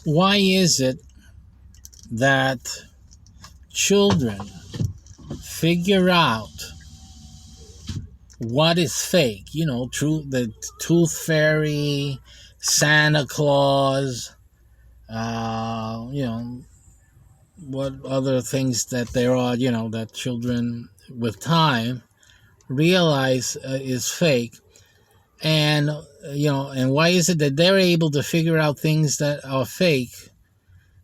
Why is it that children figure out what is fake? The tooth fairy, Santa Claus, what other things that there are, that children with time realize is fake. And, and why is it that they're able to figure out things that are fake,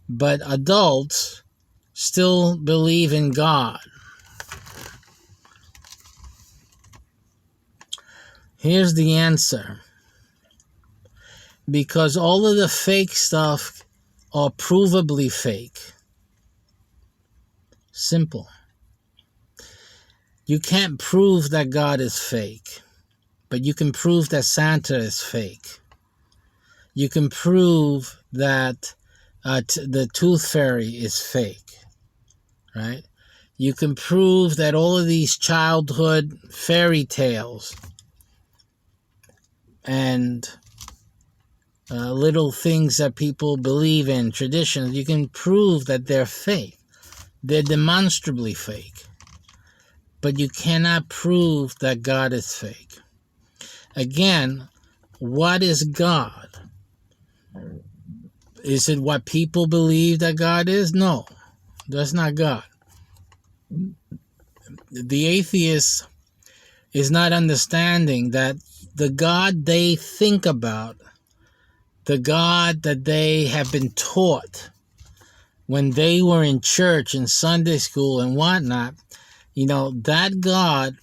but adults still believe in God? Here's the answer. Because all of the fake stuff are provably fake. Simple. You can't prove that God is fake, but you can prove that Santa is fake. You can prove that the tooth fairy is fake, right? You can prove that all of these childhood fairy tales and little things that people believe in, traditions, you can prove that they're fake. They're demonstrably fake. But you cannot prove that God is fake. Again, what is God? Is it what people believe that God is? No, that's not God. The atheist is not understanding that the God they think about, the God that they have been taught when they were in church and Sunday school and whatnot, that God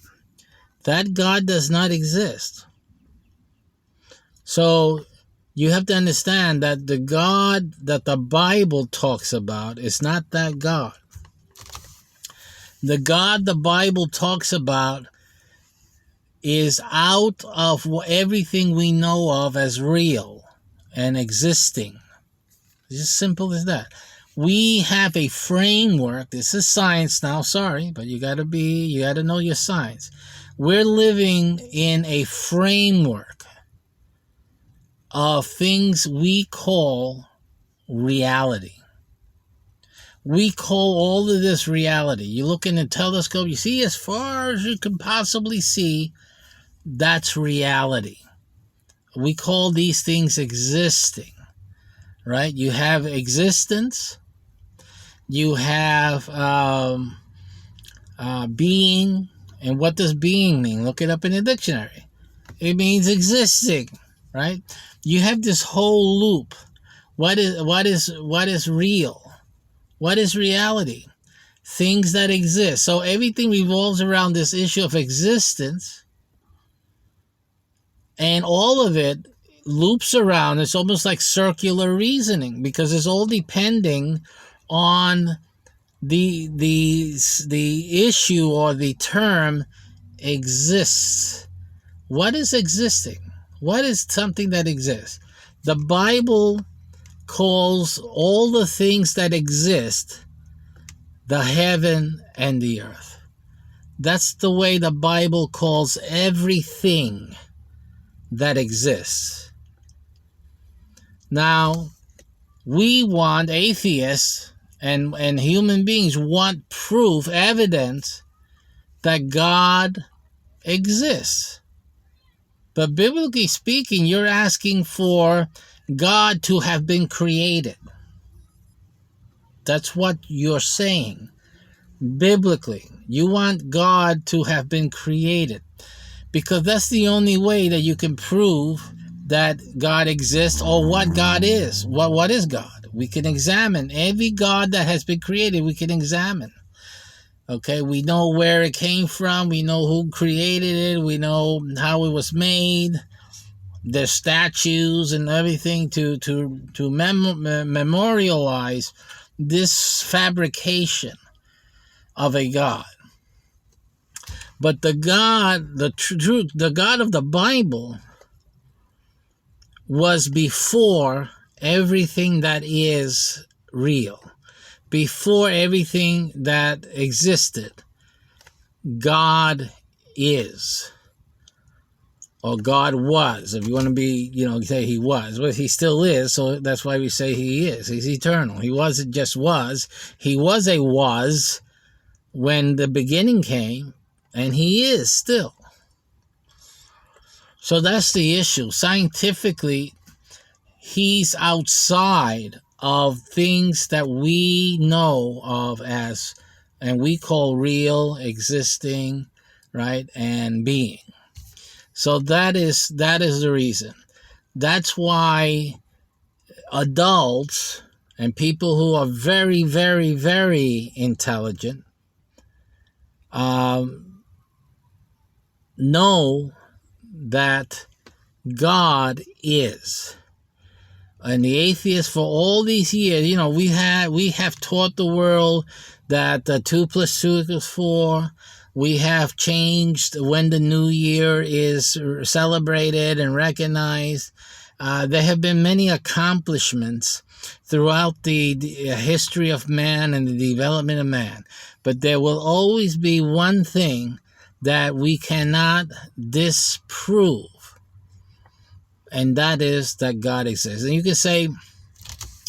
does not exist. So you have to understand that the God that the Bible talks about is not that God. The God the Bible talks about is out of everything we know of as real and existing. It's as simple as that. We have a framework. This is science now, sorry, but you got to know your science. We're living in a framework of things we call reality. We call all of this reality. You look in a telescope, you see as far as you can possibly see, that's reality. We call these things existing, right? You have existence, you have being, and what does being mean? Look it up in the dictionary. It means existing, right? You have this whole loop. What is real? What is reality? Things that exist. So everything revolves around this issue of existence, and all of it loops around. It's almost like circular reasoning, because it's all depending on the issue or the term exists. What is existing? What is something that exists? The Bible calls all the things that exist the heaven and the earth. That's the way the Bible calls everything that exists. Now, we want, atheists and human beings want proof, evidence that God exists. But biblically speaking, you're asking for God to have been created. That's what you're saying. Biblically, you want God to have been created, because that's the only way that you can prove that God exists or what God is. What is God? We can examine every God that has been created. We can examine. Okay, we know where it came from. We know who created it. We know how it was made. There's statues and everything to memorialize this fabrication of a God. But the God, the God of the Bible was before everything that is real. Before everything that existed, God is. or God was. If you want to be, say he was. Well, he still is, so that's why we say he is. He's eternal. He wasn't just was. He was a was when the beginning came, and he is still. So that's the issue. Scientifically, he's outside of things that we know of as, and we call real, existing, right, and being. So that is the reason. That's why adults and people who are very, very, very intelligent know that God is. And the atheists for all these years, we have taught the world that 2 + 2 = 4. We have changed when the new year is celebrated and recognized. There have been many accomplishments throughout the history of man and the development of man. But there will always be one thing that we cannot disprove. And that is that God exists. And you can say,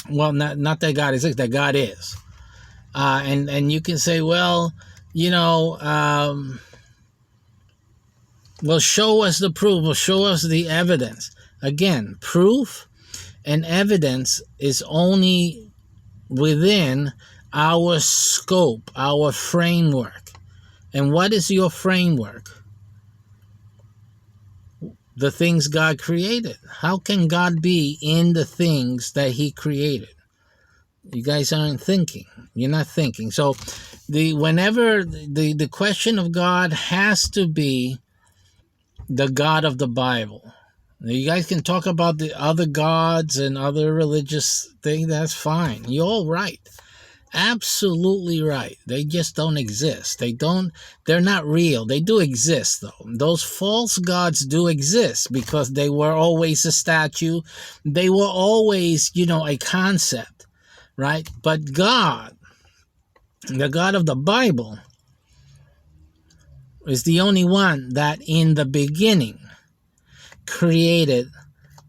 well, not that God exists, that God is. And you can say, well, well, show us the proof, or show us the evidence. Again, proof and evidence is only within our scope, our framework. And what is your framework? The things God created. How can God be in the things that he created? You guys aren't thinking. You're not thinking. So whenever the question of God has to be the God of the Bible. Now, you guys can talk about the other gods and other religious things. That's fine. You're all right. Absolutely right. They just don't exist. They're not real. They do exist, though. Those false gods do exist because they were always a statue. They were always, a concept, right? But God, the God of the Bible, is the only one that in the beginning created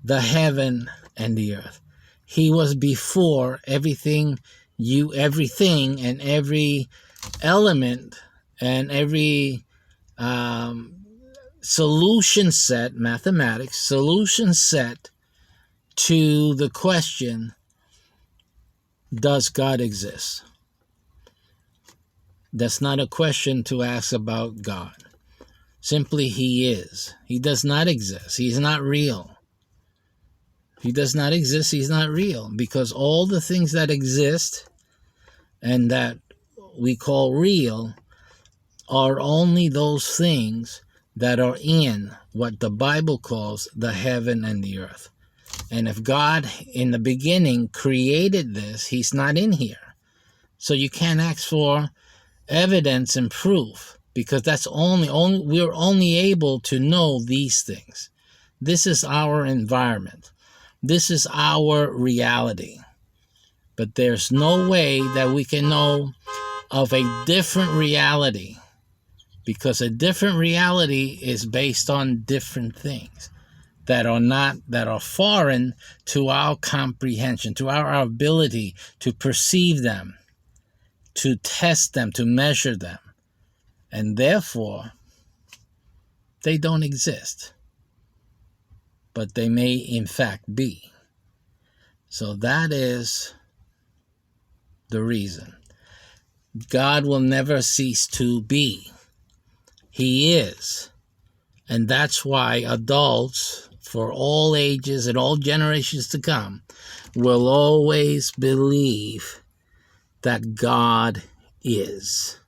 the heaven and the earth. He was before everything and every element and every solution set, mathematics, solution set to the question, does God exist? That's not a question to ask about God. Simply, he is. He does not exist. He's not real. He does not exist. He's not real, because all the things that exist and that we call real are only those things that are in what the Bible calls the heaven and the earth. And if God in the beginning created this, he's not in here. So you can't ask for evidence and proof, because that's we're only able to know these things. This is our environment. This is our reality. But there's no way that we can know of a different reality, because a different reality is based on different things that are foreign to our comprehension, to our ability to perceive them, to test them, to measure them. And therefore, they don't exist. But they may in fact be. So that is the reason. God will never cease to be. He is. And that's why adults, for all ages and all generations to come, will always believe that God is.